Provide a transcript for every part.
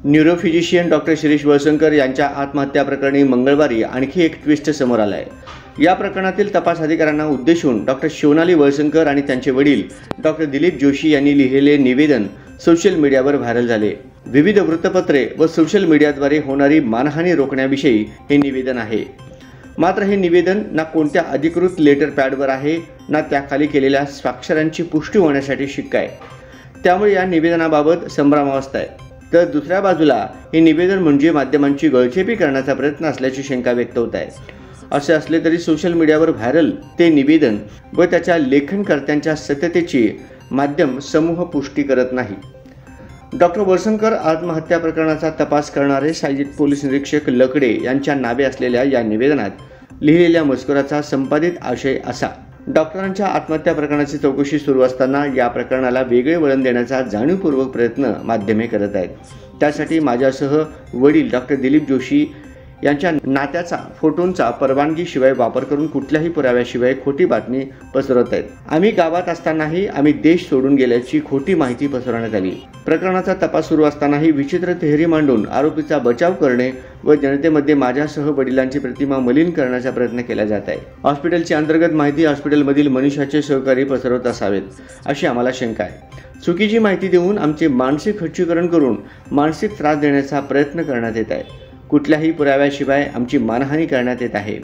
Neurophysician doctor Shirish Walsankar यांच्या आत्महत्या प्रकरणी मंगळवारी आणखी एक ट्विस्ट समोर आला आहे। या प्रकरणातील तपास अधिकाऱ्यांना उद्देशून डॉक्टर शिवनाली वळसंकर आणि त्यांचे वडील डॉक्टर दिलीप जोशी यांनी लिहिलेले निवेदन सोशल मीडियावर व्हायरल झाले। विविध वृत्तपत्रे व सोशल मीडियाद्वारे होणारी मानहानी रोखण्याविषयी हे निवेदन आहे। मात्र हे निवेदन ना कोणत्या अधिकृत लेटर पॅडवर आहे ना त्याखाली केलेल्या स्वाक्षरांची पुष्टी होण्यासाठी शिक्का आहे। त्यामुळे या निवेदनाबाबत संभ्रमावस्था आहे। तर दुसऱ्या बाजूला हे निवेदन म्हणजे माध्यमांची गळचेपी करण्याचा प्रयत्न असल्याची शंका व्यक्त होत आहे। असे असले तरी सोशल मीडियावर व्हायरल ते निवेदन व त्याच्या लेखनकर्त्यांच्या सत्यतेची माध्यम समूह पुष्टी करत नाही। डॉक्टर वळसंकर आत्महत्या प्रकरणाचा तपास करणारे सायजित पोलीस निरीक्षक लकडे यांच्या नावे असलेल्या या निवेदनात लिहिलेल्या मजकुराचा संपादित आशय असा: डॉक्टरांच्या आत्महत्या प्रकरणाची चौकशी सुरू असताना या प्रकरणाला वेगळे वळण देण्याचा जाणीवपूर्वक प्रयत्न माध्यमे करत आहेत। त्यासाठी माझ्यासह वडील डॉक्टर दिलीप जोशी यांच्या नात्याचा फोटोंचा परवानगीशिवाय वापर करून कुठल्याही पुराव्याशिवाय खोटी बातमी पसरवत आहेत। आम्ही गावात असतानाही आम्ही देश सोडून गेल्याची खोटी माहिती पसरवण्यात आली। प्रकरणाचा तपास सुरू असतानाही विचित्र तेहरी मांडून आरोपीचा बचाव करणे व जनतेमध्ये माझ्यासह वडिलांची प्रतिमा मलिन करण्याचा प्रयत्न केला जात आहे। हॉस्पिटलची अंतर्गत माहिती हॉस्पिटलमधील मनुष्याचे सहकारी पसरवत असावेत अशी आम्हाला शंका आहे। चुकीची माहिती देऊन आमचे मानसिक खच्चीकरण करून मानसिक त्रास देण्याचा प्रयत्न करण्यात येत आहे। कुठल्याही पुराव्याशिवाय आमची मानहानी करण्यात येत आहे।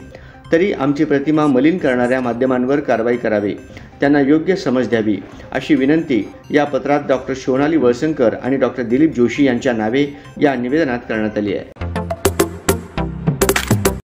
तरी आमची प्रतिमा मलिन करणाऱ्या माध्यमांवर कारवाई करावी, त्यांना योग्य समज द्यावी अशी विनंती या पत्रात डॉक्टर शिवनाली वळसंकर आणि डॉक्टर दिलीप जोशी यांच्या नावे या निवेदनात करण्यात आली आहे।